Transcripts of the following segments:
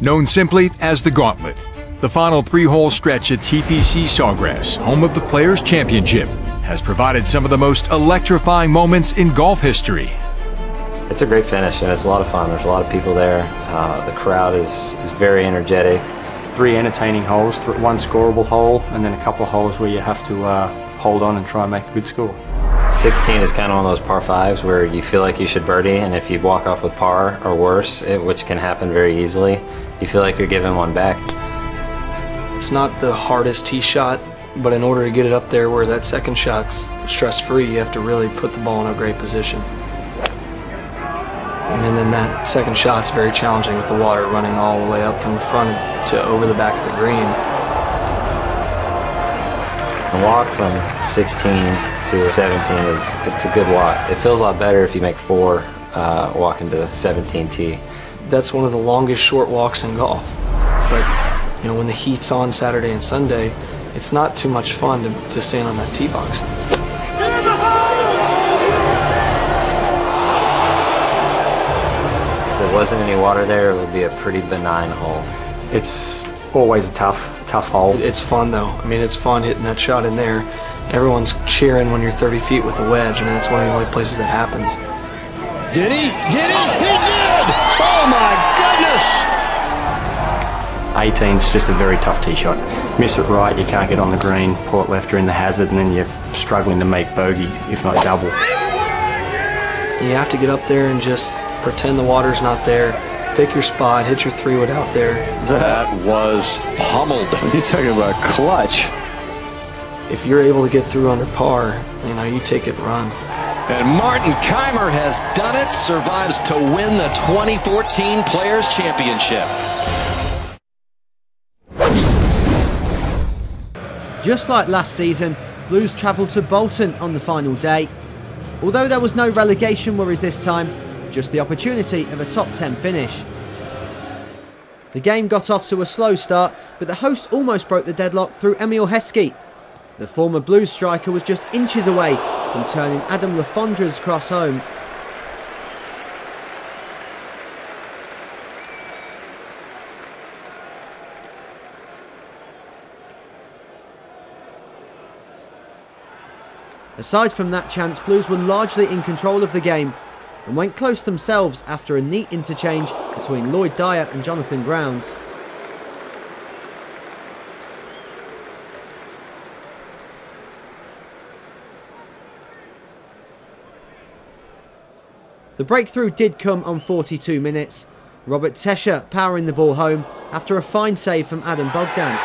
known simply as the Gauntlet. The final 3-hole stretch at TPC Sawgrass, home of the Players' Championship, has provided some of the most electrifying moments in golf history. It's a great finish and it's a lot of fun. There's a lot of people there. The crowd is very energetic. 3 entertaining holes, 1 scoreable hole, and then a couple of holes where you have to hold on and try and make a good score. 16 is kind of one of those par 5s where you feel like you should birdie, and if you walk off with par or worse, which can happen very easily, you feel like you're giving one back. It's not the hardest tee shot, but in order to get it up there where that second shot's stress-free, you have to really put the ball in a great position. And then that second shot's very challenging with the water running all the way up from the front to over the back of the green. The walk from 16 to 17 it's a good walk. It feels a lot better if you make 4 walking to 17 tee. That's one of the longest short walks in golf. But you know, when the heat's on Saturday and Sunday, it's not too much fun to stand on that tee box. If there wasn't any water there, it would be a pretty benign hole. It's always a tough hole. It's fun though. I mean, it's fun hitting that shot in there. Everyone's cheering when you're 30 feet with a wedge. I mean, that's one of the only places that happens. Did he? Did he? He did! Oh my goodness! 18's just a very tough tee shot. Miss it right, you can't get on the green. Pull it left, you're in the hazard, and then you're struggling to make bogey, if not double. You have to get up there and just pretend the water's not there. Pick your spot, hit your 3-wood out there. That was pummeled. You're talking about clutch. If you're able to get through under par, you know, you take it and run. And Martin Keimer has done it, survives to win the 2014 Players' Championship. Just like last season, Blues travelled to Bolton on the final day. Although there was no relegation worries this time, just the opportunity of a top 10 finish. The game got off to a slow start, but the hosts almost broke the deadlock through Emil Heskey. The former Blues striker was just inches away from turning Adam Lefondra's cross home. Aside from that chance, Blues were largely in control of the game and went close themselves after a neat interchange between Lloyd Dyer and Jonathan Grounds. The breakthrough did come on 42 minutes. Robert Tesher powering the ball home after a fine save from Adam Bogdan.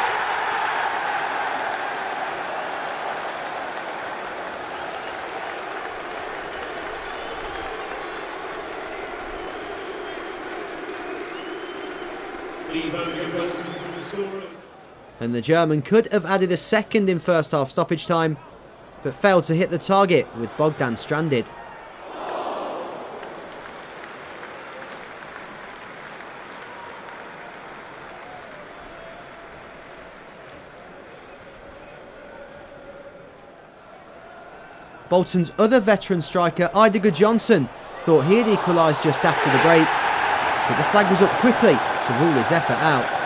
And the German could have added a second in first half stoppage time, but failed to hit the target with Bogdan stranded. Bolton's other veteran striker, Idiger Johnson, thought he had equalised just after the break, but the flag was up quickly to rule his effort out.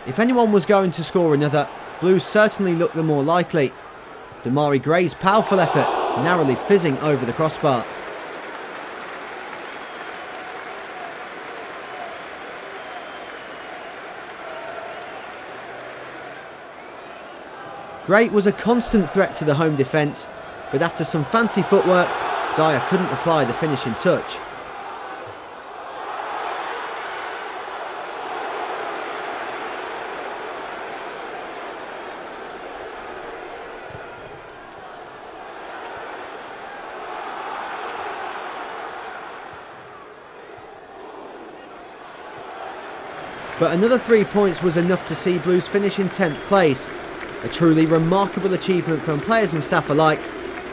If anyone was going to score another, Blues certainly looked the more likely. Damari Gray's powerful effort narrowly fizzing over the crossbar. Gray was a constant threat to the home defence, but after some fancy footwork, Dyer couldn't apply the finishing touch. But another 3 points was enough to see Blues finish in 10th place. A truly remarkable achievement from players and staff alike,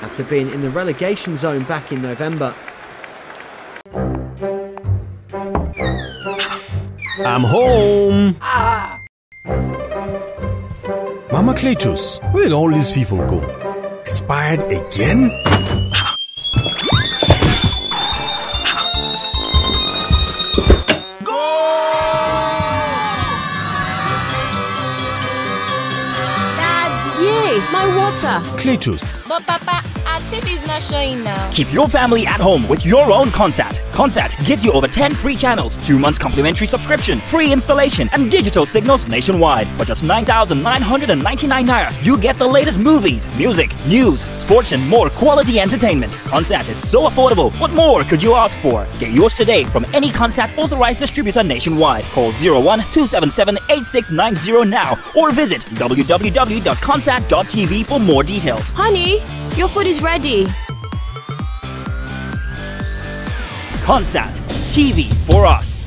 after being in the relegation zone back in November. I'm home! Mama Cletus, where did all these people go? Expired again? My water. Cletus. But Papa, our TV is not showing now. Keep your family at home with your own Consat. Consat gives you over 10 free channels, 2 months complimentary subscription, free installation, and digital signals nationwide. For just 9,999 naira, you get the latest movies, music, news, sports, and more quality entertainment. Consat is so affordable. What more could you ask for? Get yours today from any Consat authorized distributor nationwide. Call 01-277-8690 now or visit www.consat.tv for more details. Honey, your food is ready. Consat, TV for us.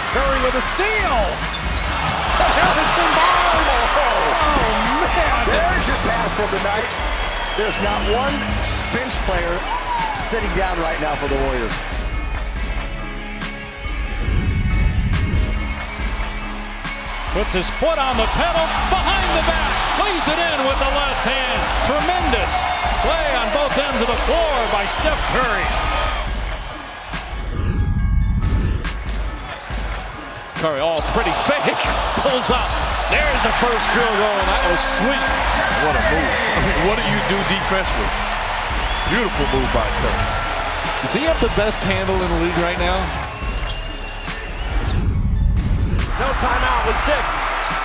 Curry with a steal. Davidson Barnes. Oh, man. There's your pass of the night. There's not one bench player sitting down right now for the Warriors. Puts his foot on the pedal, behind the back, lays it in with the left hand. Tremendous play on both ends of the floor by Steph Curry. Curry, all pretty fake, pulls up. There's the first field goal. That was sweet. What a move. I mean, what do you do defensively? Beautiful move by Curry. Does he have the best handle in the league right now? No timeout with 6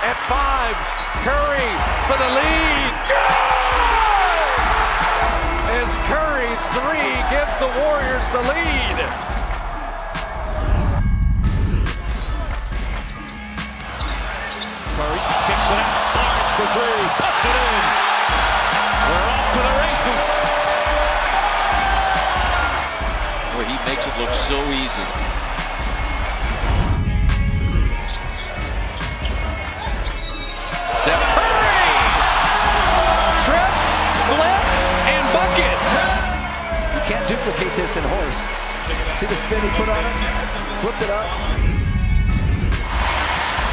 at 5. Curry for the lead. Good! As Curry's 3 gives the Warriors the lead. Curry kicks it out. Barnes for 3. Puts it in. We're off to the races. Boy, he makes it look so easy. Steph Curry! Trip, flip, and bucket. You can't duplicate this in horse. See the spin he put on it? Flipped it up.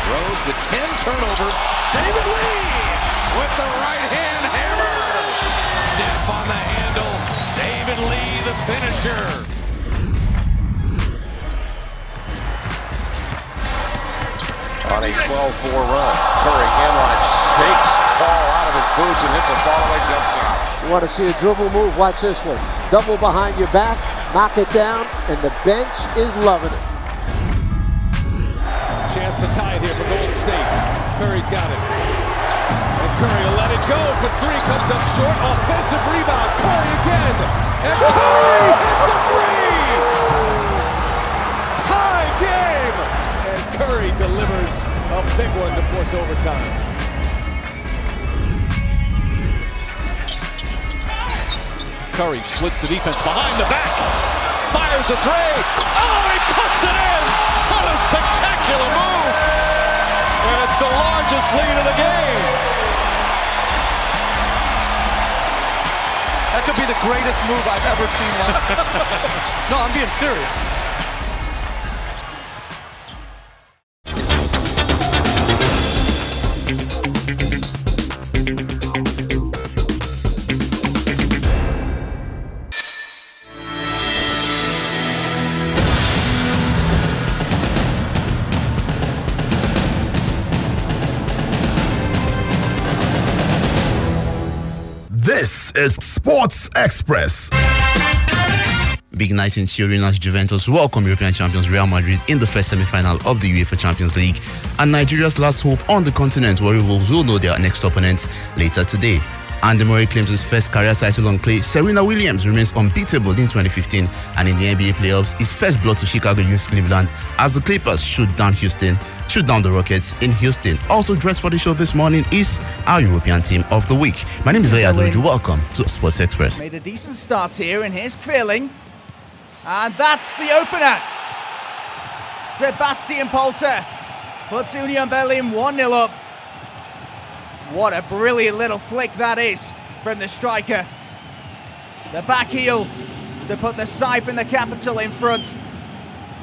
Rose with 10 turnovers. David Lee with the right hand hammer. Steph on the handle. David Lee, the finisher. On a 12-4 run. Curry inline shakes Paul out of his boots and hits a fallaway jump shot. You want to see a dribble move? Watch this one. Double behind your back, knock it down, and the bench is loving it. Chance to tie it here for Golden State. Curry's got it. And Curry will let it go for 3. Comes up short. Offensive rebound. Curry again. And Curry hits a 3. Tie game. And Curry delivers a big one to force overtime. Curry splits the defense behind the back. Fires a 3. Oh, he puts it in. What a spectacular move. And it's the largest lead of the game. That could be the greatest move I've ever seen. No, I'm being serious. This is Sports Express. Big night in Turin as Juventus welcome European champions Real Madrid in the first semi-final of the UEFA Champions League, and Nigeria's last hope on the continent, Warri Wolves will know their next opponents later today. Andy Murray claims his first career title on clay. Serena Williams remains unbeatable in 2015, and in the NBA playoffs, his first blow to Chicago against Cleveland as the Clippers shoot down the Rockets in Houston. Also dressed for the show this morning is our European team of the week. My name is Leia Adoju. Welcome to Sports Express. Made a decent start here, and here's Quirling, and that's the opener. Sebastian Polter puts Union Berlin 1-0 up. What a brilliant little flick that is from the striker. The back heel to put the Siphon the Capital in front.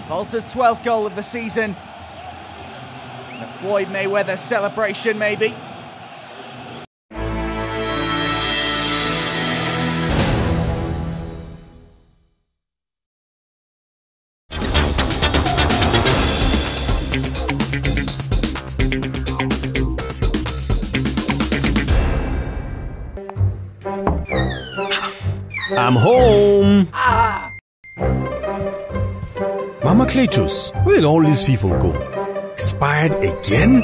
Polter's 12th goal of the season. The Floyd Mayweather celebration, maybe. I'm home! Mama Cletus, where'd all these people go? Expired again?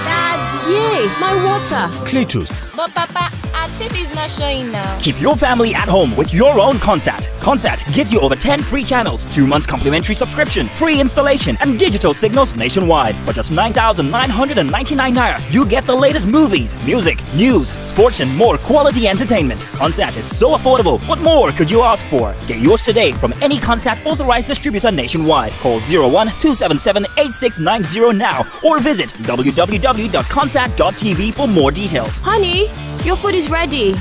Dad, yay, my water. Cletus. But Papa, our TV is not showing now. Keep your family at home with your own Consat. Consat gives you over 10 free channels, 2 months complimentary subscription, free installation, and digital signals nationwide. For just 9,999 naira, you get the latest movies, music, news, sports, and more quality entertainment. Consat is so affordable. What more could you ask for? Get yours today from any Consat authorized distributor nationwide. Call 01-277-8690 now or visit www.consat.tv for more details. Honey, your food is ready.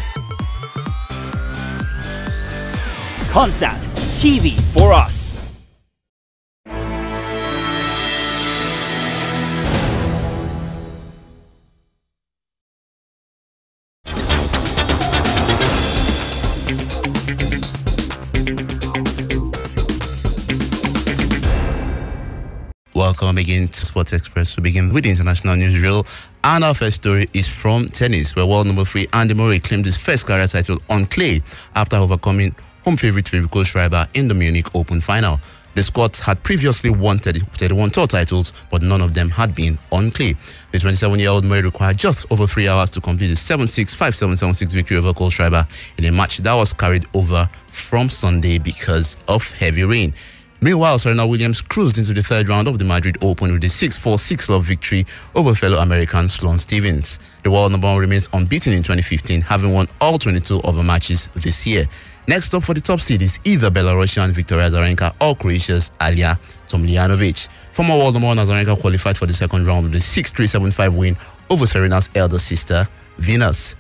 Consat, TV for us. Welcome again to Sports Express. We begin with the international newsreel, and our first story is from tennis, where world number 3 Andy Murray claimed his first career title on clay after overcoming home favourite Filippo Schreiber in the Munich Open final. The Scots had previously won 31 tour titles, but none of them had been on clay. The 27-year-old Murray required just over 3 hours to complete his 7-6, 5-7, 7-6 victory over Cole Schreiber in a match that was carried over from Sunday because of heavy rain. Meanwhile, Serena Williams cruised into the third round of the Madrid Open with a 6-4, 6-love victory over fellow American Sloane Stephens. The world number 1 remains unbeaten in 2015, having won all 22 of her matches this year. Next up for the top seed is either Belarusian Victoria Azarenka or Croatia's Alja Tomljanovic. Former world number 1 Azarenka qualified for the second round with a 6-3, 7-5 win over Serena's elder sister, Venus.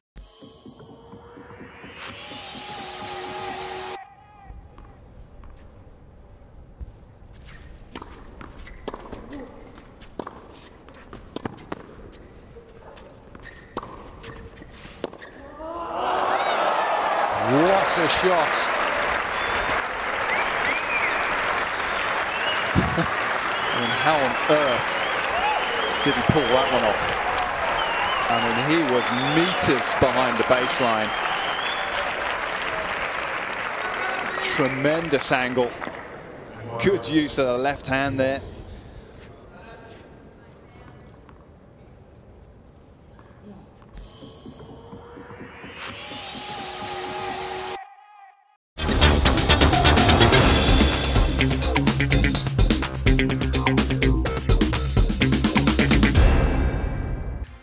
What a shot. And how on earth did he pull that one off? I mean, he was meters behind the baseline. Tremendous angle. Good use of the left hand there.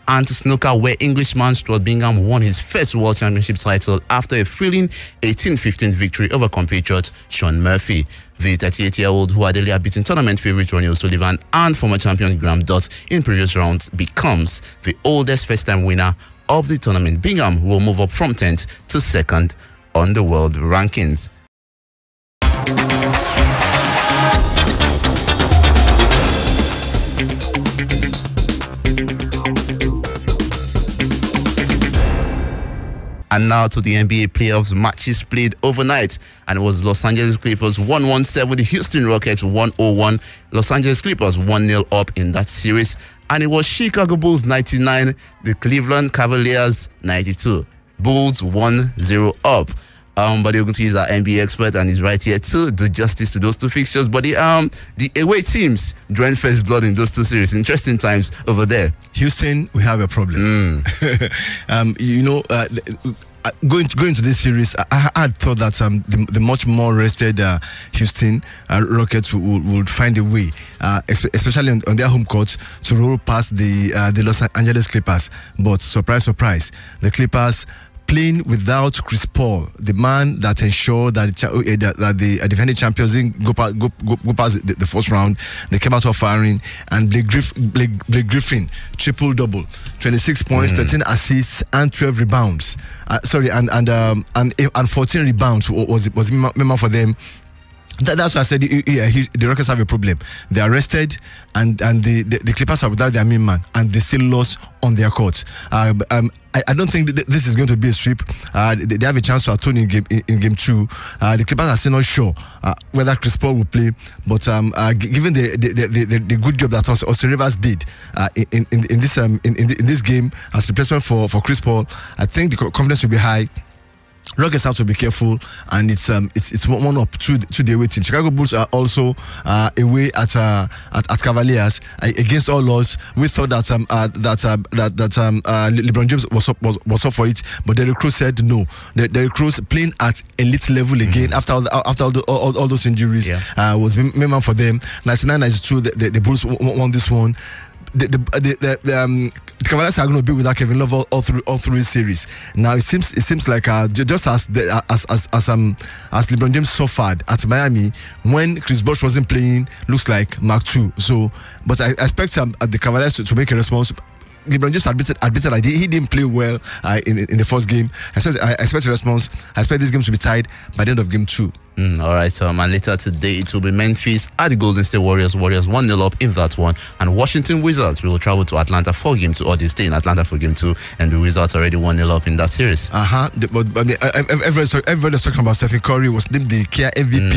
And to snooker, where Englishman Stuart Bingham won his first World Championship title after a thrilling 18-15 victory over compatriot Shaun Murphy. The 38-year-old, who had earlier beaten tournament favourite Ronnie O'Sullivan and former champion Graham Dutt in previous rounds, becomes the oldest first-time winner of the tournament. Bingham will move up from 10th to 2nd on the world rankings. And now to the NBA playoffs. Matches played overnight, and it was Los Angeles Clippers 117, the Houston Rockets 101. Los Angeles Clippers 1-0 up in that series, and it was Chicago Bulls 99, the Cleveland Cavaliers 92. Bulls 1-0 up. but they're going to use our NBA expert, and he's right here to do justice to those two fixtures. But the away teams drawing first blood in those two series. Interesting times over there. Houston, we have a problem. Going to this series, I had thought that the much more rested Houston Rockets would find a way, especially on their home court, to roll past the Los Angeles Clippers. But surprise, surprise, the Clippers, playing without Chris Paul, the man that ensured that the defending champions didn't go past the first round. They came out of firing, and Blake Griffin triple-double, 26 points, 13 assists, and 12 rebounds. And 14 rebounds was minimum for them. That's why I said the Rockets have a problem. They are rested, and the Clippers are without their main man, and they still lost on their court. I don't think this is going to be a sweep. They have a chance to atone in game 2. The Clippers are still not sure whether Chris Paul will play, but given the good job that Austin Rivers did in this game as replacement for Chris Paul, I think the confidence will be high. Rockets have to be careful, and it's 1-up to the away team. Chicago Bulls are also away at Cavaliers against all odds. We thought that LeBron James was up for it, but Derrick Rose said no. Derrick Rose playing at elite level again after all those injuries was main man for them. 99-92, the Bulls won this one. The Cavaliers are going to be without Kevin Love all through the series. Now it seems like just as LeBron James suffered at Miami when Chris Bosh wasn't playing, looks like Mark II. So, but I expect the Cavaliers to make a response. LeBron James admitted that he didn't play well in the first game. I expect a response. I expect this game to be tied by the end of game 2. All right, and later today it will be Memphis at the Golden State Warriors. Warriors 1-0 up in that one, and Washington Wizards will travel to Atlanta for game 2, or they stay in Atlanta for game 2, and the Wizards already 1-0 up in that series. But I mean, everybody's talking about Stephen Curry was named the Kia MVP,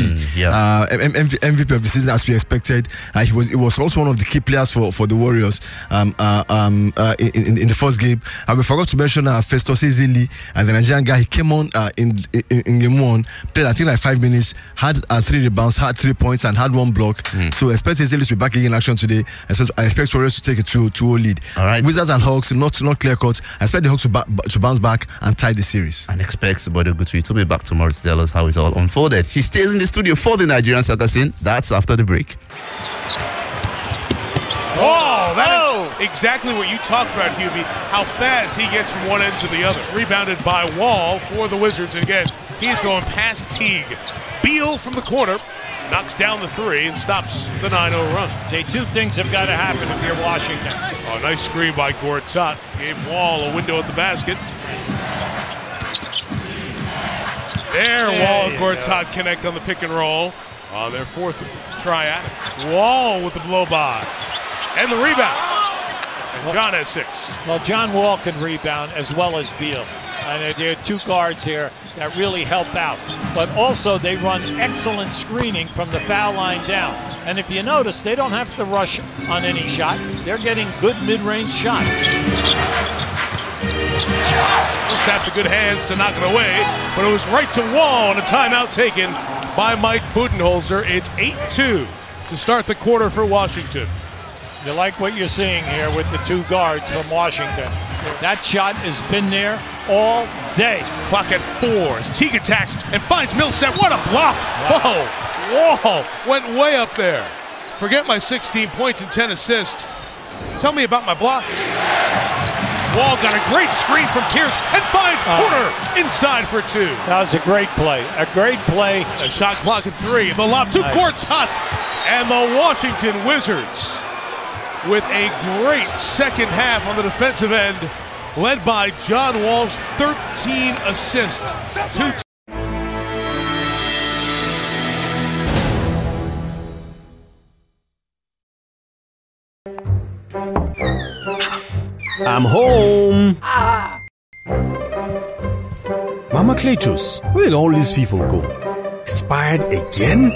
MVP of the season as we expected. He was also one of the key players for the Warriors in the first game. And we forgot to mention Festus Ezeli, and the Nigerian guy. He came on in game 1, played I think like 5 minutes, had 3 rebounds, had 3 points, and had 1 block. So I expect Ezeli to be back again in action today. I expect Warriors to take a 2-0 lead. All right. Wizards and Hawks not clear cut. I expect the Hawks to bounce back and tie the series. And expect Bodo Guthrie to be back tomorrow to tell us how it all unfolded. He stays in the studio for the Nigerian soccer scene. That's after the break. Oh, that is exactly what you talked about, Hubie, how fast he gets from one end to the other. Rebounded by Wall for the Wizards. And again, he's going past Teague. Beal from the corner knocks down the 3 and stops the 9-0 run. Okay, 2 things have got to happen if you're Washington. Oh, nice screen by Gortat. Gave Wall a window at the basket. There, Wall and Gortat connect on the pick and roll on their 4th try at it. Wall with the blow by. And the rebound. And John has 6. Well, John Wall can rebound as well as Beal. And there are 2 guards here that really help out. But also they run excellent screening from the foul line down. And if you notice, they don't have to rush on any shot. They're getting good mid-range shots. Consat the good hands to knock it away, but it was right to Wall and a timeout taken by Mike Budenholzer. It's 8-2 to start the quarter for Washington. You like what you're seeing here with the 2 guards from Washington. That shot has been there all day. Clock at 4 as Teague attacks and finds Millsap. What a block! Wow. Whoa! Wall went way up there. Forget my 16 points and 10 assists. Tell me about my block. Wall got a great screen from Pierce and finds Porter inside for 2. That was a great play. A great play. A shot clock at 3. The lob to Gortat. And the Washington Wizards with a great second half on the defensive end, led by John Wall's 13 assists. I'm home. Mama Cletus, where did all these people go? Expired again?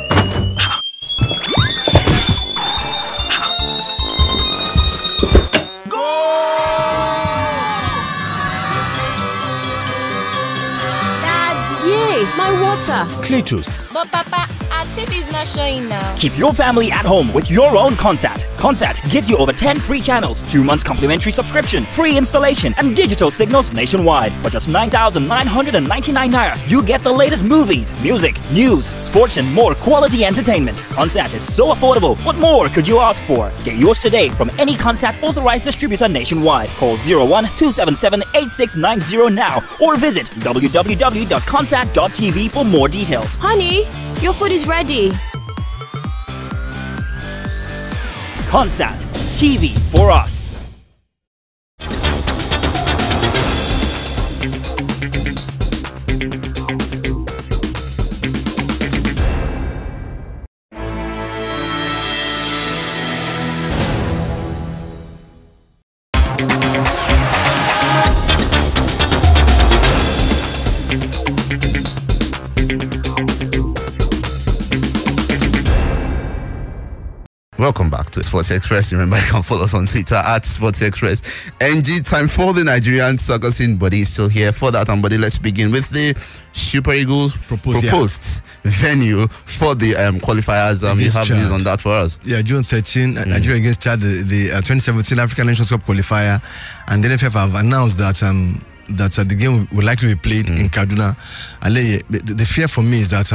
Daddy. Yay, my water. Cletus. But Papa, our TV is not showing now. Keep your family at home with your own Consat. Consat gives you over 10 free channels, 2 months complimentary subscription, free installation, and digital signals nationwide. For just 9,999 naira, you get the latest movies, music, news, sports, and more quality entertainment. Consat is so affordable. What more could you ask for? Get yours today from any Consat authorized distributor nationwide. Call 01-277-8690 now or visit www.consat.tv for more details. Honey, your food is ready. Consat, TV for us. Welcome back to Sports Express. Remember, you can follow us on Twitter at Sports Express NG. Time for the Nigerian soccer scene. Buddy is still here for that. And Buddy, let's begin with the Super Eagles proposed venue for the qualifiers. You have news on that for us. Yeah, June 13, Nigeria against Chad, the 2017 African Nations Cup qualifier, and the NFF have announced that the game will likely be played in Kaduna. And the fear for me is that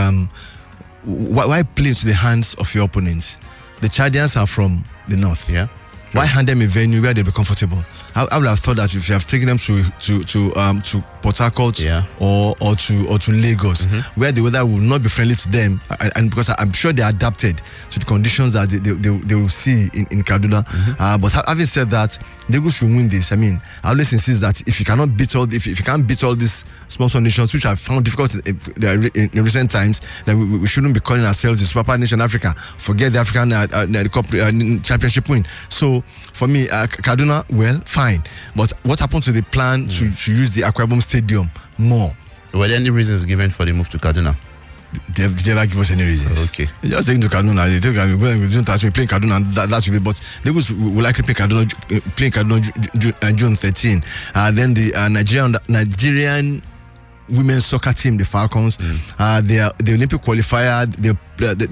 why play to the hands of your opponents? The Chadians are from the north. Yeah. Why hand them a venue where they'll be comfortable? I would have thought that if you have taken them to Port Harcourt or to Lagos, where the weather will not be friendly to them, and because I'm sure they are adapted to the conditions that they will see in Kaduna. But having said that, Lagos will win this. I mean, I always insist that if you can't beat all these small nations, which I found difficult in recent times, that we shouldn't be calling ourselves the Super Power Nation Africa. Forget the African championship win. So for me, Kaduna, well, fine. But what happened to the plan to use the Akwa Ibom Stadium more? Were there any reasons given for the move to Kaduna? They never give us any reasons. Okay. Just taking to Kaduna, they think we don't touch me playing Kaduna, and that should be. But they will likely play Kaduna June 13. Then the Nigerian women's soccer team, the Falcons, the Olympic qualifier, they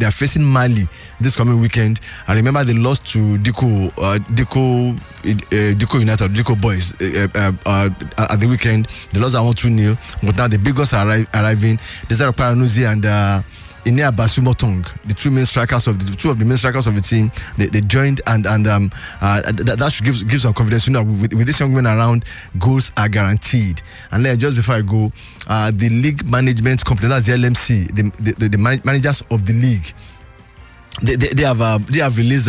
are facing Mali this coming weekend. I remember they lost to Diko United, Diko Boys at the weekend. They lost that 1-2-0. But now the big guns are arriving. Desire Paranuzi and Inea Basumotong, the two of the main strikers of the team, they joined, and that should give some confidence. You know, with this young men around, goals are guaranteed. And then just before I go, the league management company, that's the LMC, the managers of the league, they have released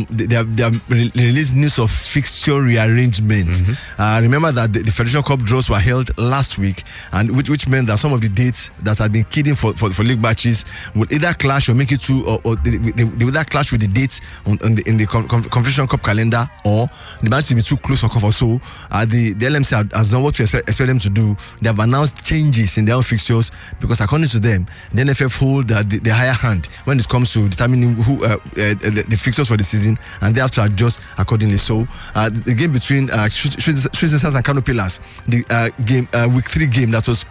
they have released news of fixture rearrangement. Remember that the Federation Cup draws were held last week, and which meant that some of the dates that had been keyed in for league matches would either clash or make it to, or they would either clash with the dates in the Confederation Cup calendar, or the match will be too close or cover. So the LMC has done what we expect them to do. They have announced changes in their own fixtures because, according to them, the NFF hold the higher hand when it comes to determining who the fixtures for the season, and they have to adjust accordingly. So the game between Shooting Stars and Kano Pillars, the game week 3 game that was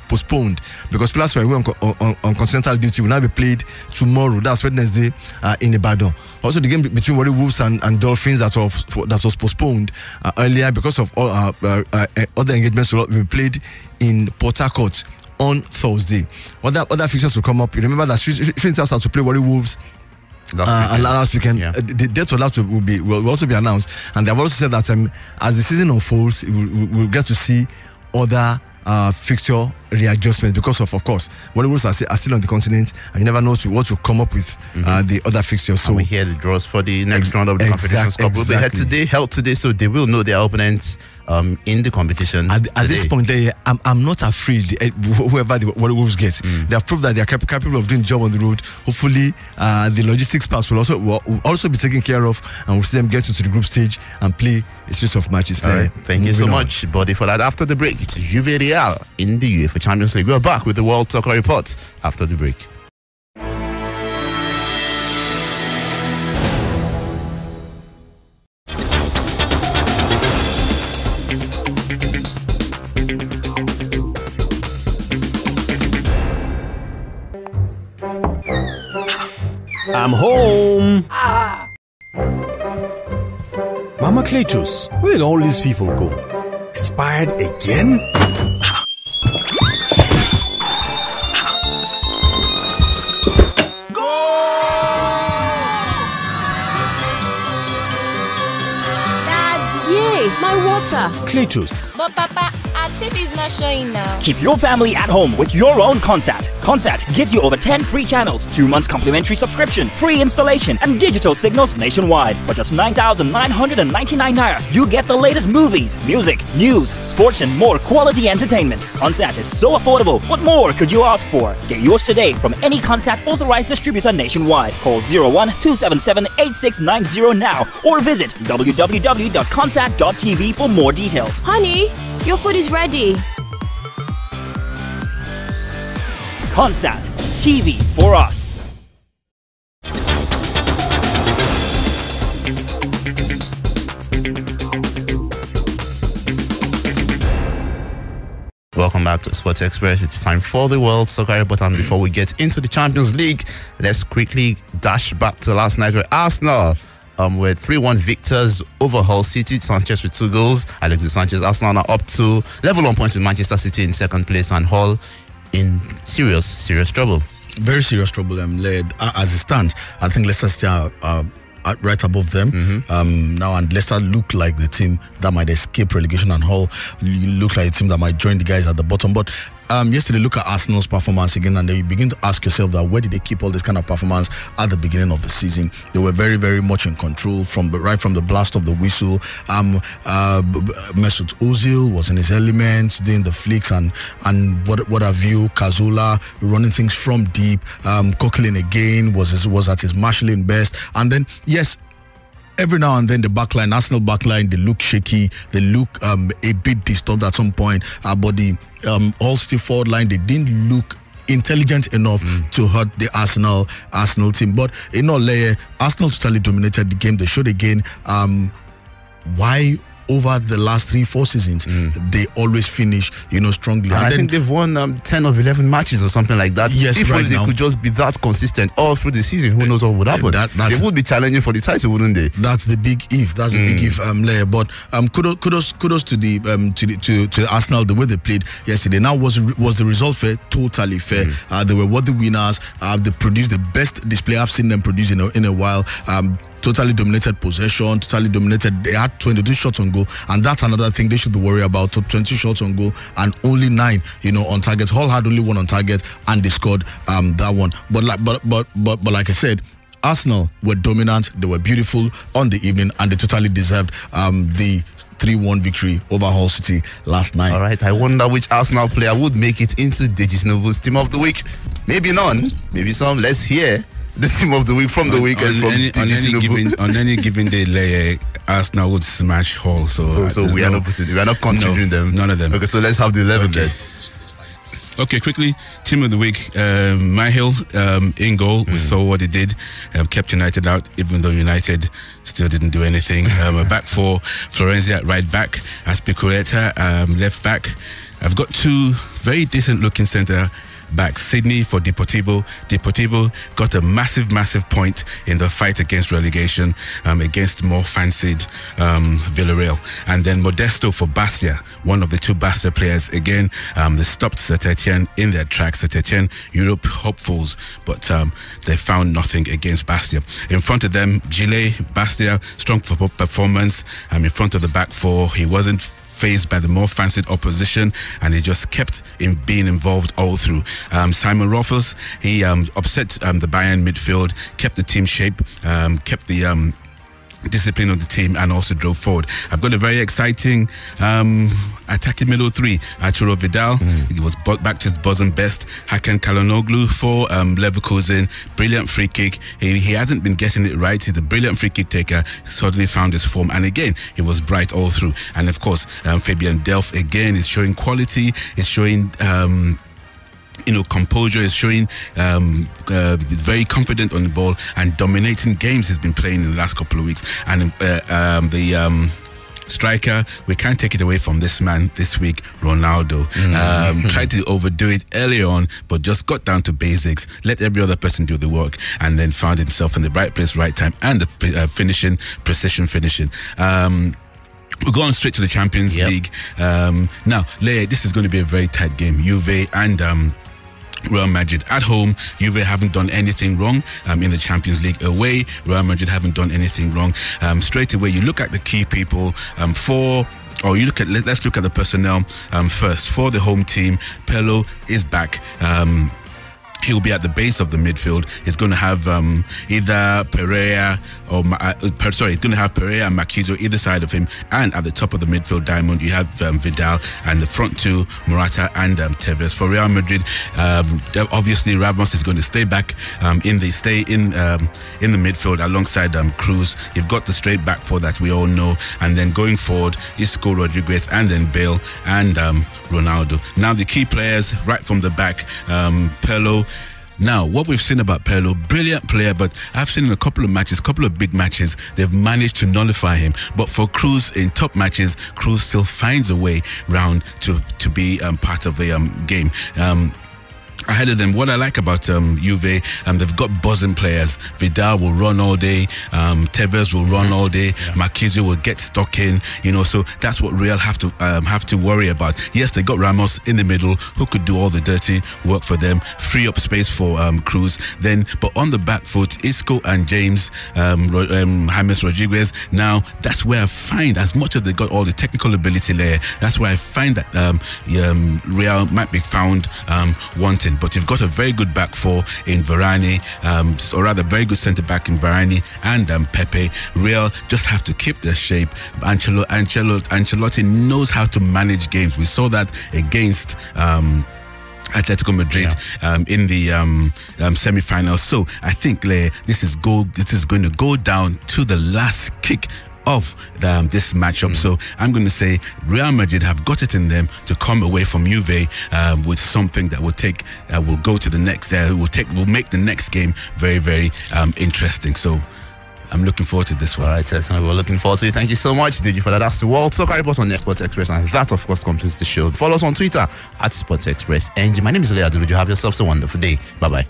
postponed because Pillars were away on continental duty, will now be played tomorrow. That's Wednesday in Ibadan. Also, the game between Warri Wolves and Dolphins that was postponed earlier because of all other engagements will be played in Port Harcourt on Thursday. Other fixtures will come up. You remember that Shooting Stars have to play Warri Wolves last weekend. The date for that will also be announced, and they have also said that as the season unfolds, we'll get to see other fixture readjustment because of course, Warri Wolves are still on the continent, and you never know what will come up with the other fixtures. So we hear the draws for the next round of the Confederations Cup will be held today, so they will know their opponents in the competition. At this point, I'm not afraid. Whoever the Warri Wolves gets, they have proved that they are capable of doing the job on the road. Hopefully, the logistics parts will also be taken care of, and we'll see them get into the group stage and play a series of matches. All right. Thank you so much, Buddy, for that. After the break, it's Juve Real in the UEFA Champions League. We're back with the World Soccer Report after the break. I'm home. Mama Cletus, where'd all these people go? Expired again? My water. Cletus. But Papa, our TV is not showing now. Keep your family at home with your own Consat. Consat gives you over 10 free channels, 2 months complimentary subscription, free installation, and digital signals nationwide. For just 9,999 naira, you get the latest movies, music, news, sports, and more quality entertainment. Consat is so affordable. What more could you ask for? Get yours today from any Consat authorized distributor nationwide. Call 01-277-8690 now or visit www.consat.tv for more details. Honey, your food is ready. Consat, TV for us. Welcome back to Sports Express. It's time for the World Soccer Report, and before we get into the Champions League, let's quickly dash back to last night where Arsenal with 3-1 victors over Hull City. Sanchez with 2 goals. Alexis Sanchez. Arsenal now up to level on points with Manchester City in second place, and Hull in serious trouble. Very serious trouble. Led as it stands, I think Leicester still are right above them now, and Leicester look like the team that might escape relegation, and Hull look like a team that might join the guys at the bottom. But yesterday, look at Arsenal's performance again, and then you begin to ask yourself that where did they keep all this kind of performance at the beginning of the season? They were very, very much in control right from the blast of the whistle. Mesut Ozil was in his element, doing the flicks and what have you. Cazorla running things from deep. Coquelin again was at his marshalling best, and then yes, every now and then the backline, Arsenal backline, they look shaky, they look a bit disturbed at some point, but the all-still forward line, they didn't look intelligent enough to hurt the Arsenal team. But in all, Arsenal totally dominated the game. They showed again why over the last 3-4 seasons they always finish strongly. And I think they've won 10 of 11 matches or something like that. Yes, if right only they could just be that consistent all through the season, who knows what would happen. They would be challenging for the title, wouldn't they? That's the big if. That's the big if. But kudos to the Arsenal, the way they played yesterday. Now was the result fair? Totally fair. They were worthy winners. They produced the best display I've seen them produce in a while. Totally dominated possession, totally dominated. They had 22 shots on goal, and that's another thing they should be worried about. 20 shots on goal and only 9, on target. Hull had only 1 on target, and they scored that one. But like I said, Arsenal were dominant. They were beautiful on the evening, and they totally deserved the 3-1 victory over Hull City last night. All right, I wonder which Arsenal player would make it into Deji Novo's team of the week. Maybe none, maybe some. Let's hear the team of the week from the weekend on any given day, Arsenal would smash Hull. So we are not considering them. None of them. Okay, so let's have the 11 then. Okay, quickly, team of the week, Myhill in goal. We saw what he did, kept United out, even though United still didn't do anything. Back for Florenzi at right back, Aspilicueta left back. I've got 2 very decent looking centre back. Sydney for Deportivo. Deportivo got a massive point in the fight against relegation against more fancied Villarreal. And then Modesto for Bastia, one of the 2 Bastia players. Again, they stopped Saint-Etienne in their tracks. Saint-Etienne, Europe hopefuls, but they found nothing against Bastia. In front of them, Gillet, Bastia, strong performance. In front of the back 4, he wasn't faced by the more fancied opposition, and he just kept being involved all through. Simon Rolfes, he upset the Bayern midfield, kept the team shape, kept the discipline of the team, and also drove forward. I've got a very exciting attacking middle 3. Arturo Vidal, he was back to his bosom best. Hakan Çalhanoğlu for Leverkusen, brilliant free kick. He hasn't been getting it right. He's a brilliant free kick taker. Suddenly found his form, and again he was bright all through. And of course, Fabian Delph again is showing quality, is showing composure, is showing very confident on the ball and dominating games he's been playing in the last couple of weeks. And striker, we can't take it away from this man this week, Ronaldo. Tried to overdo it early on, but just got down to basics, let every other person do the work, and then found himself in the right place, right time, and the precision finishing. We're going straight to the Champions League. Now, Lea, this is going to be a very tight game. Juve and Real Madrid at home. Juve haven't done anything wrong in the Champions League. Away, Real Madrid haven't done anything wrong. Straight away, you look at the key people let's look at the personnel first. For the home team, Pirlo is back. He'll be at the base of the midfield. He's going to have either Pereira or he's going to have Pereira and Marquinhos either side of him, and at the top of the midfield diamond you have Vidal, and the front two, Morata and Tevez. For Real Madrid, obviously Ramos is going to stay back in the midfield alongside Cruz. You've got the straight back four that we all know, and then going forward Isco, Rodriguez, and then Bale and Ronaldo. Now the key players right from the back, Pirlo. Now, what we've seen about Pirlo, brilliant player, but I've seen in a couple of big matches, they've managed to nullify him. But for Cruz, in top matches, Cruz still finds a way round to be part of the game. Ahead of them, what I like about Juve, they've got buzzing players. Vidal will run all day, Tevez will run all day, Marquinhos will get stuck in, so that's what Real have to worry about. Yes, they got Ramos in the middle who could do all the dirty work for them, free up space for Cruz. But on the back foot, Isco and James, James Rodriguez. Now that's where I find, as much as they got all the technical ability there, that's where I find that Real might be found wanting. But you've got a very good back four in Varane, or rather very good centre back in Varane and Pepe. Real just have to keep their shape. Ancelotti knows how to manage games. We saw that against Atletico Madrid in the semi-finals. So I think this is going to go down to the last kick of this matchup. So I'm going to say Real Madrid have got it in them to come away from Juve with something that will go to the next. Will make the next game very, very interesting. So I'm looking forward to this one. All right, so we're looking forward to it. Thank you so much, DJ, for that. That's the World Soccer Report on Sports Express, and that, of course, completes the show. Follow us on Twitter at Sports Express. And my name is Lea. You have yourself a wonderful day. Bye bye.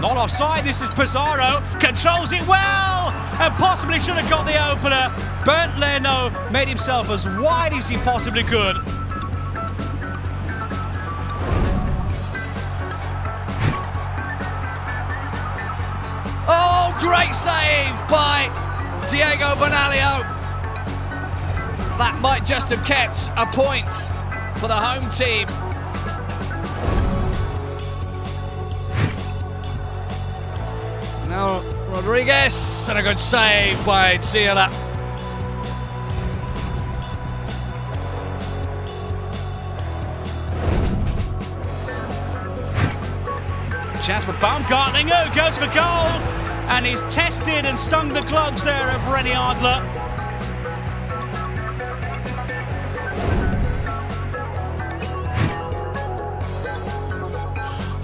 Not offside, this is Pizarro, controls it well, and possibly should have got the opener. Bernd Leno made himself as wide as he possibly could. Oh, great save by Diego Bonalio. That might just have kept a point for the home team. Now Rodriguez, and a good save by Zila. Chance for Baumgartner, who goes for goal, and he's tested and stung the gloves there of Rennie Adler.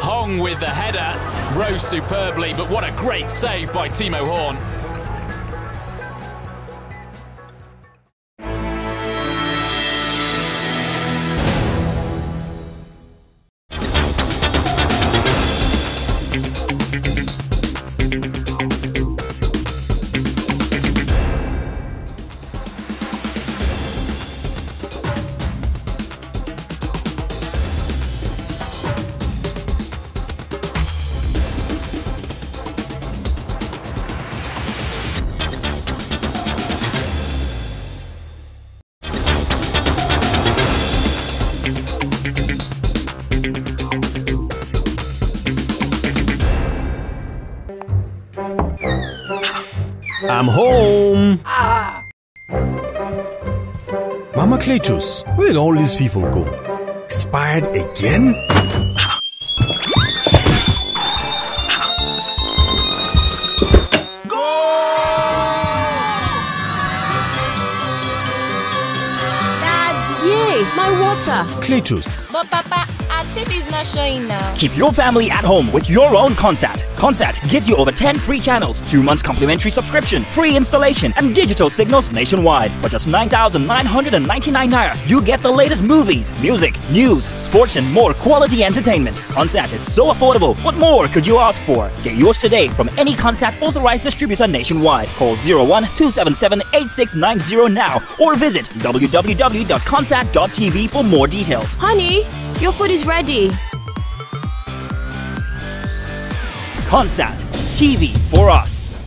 Hong with the header, rose superbly, but what a great save by Timo Horn. I'm home. Mama Cletus, where'd all these people go? Expired again? Yay, my water. Cletus. But Papa, our TV is not showing now. Keep your family at home with your own Consat. Consat gives you over 10 free channels, 2 months complimentary subscription, free installation, and digital signals nationwide. For just 9,999 naira, you get the latest movies, music, news, sports, and more quality entertainment. Consat is so affordable. What more could you ask for? Get yours today from any Consat authorized distributor nationwide. Call 01-277-8690 now or visit www.consat.tv for more details. Honey, your food is ready. Consat, TV for us.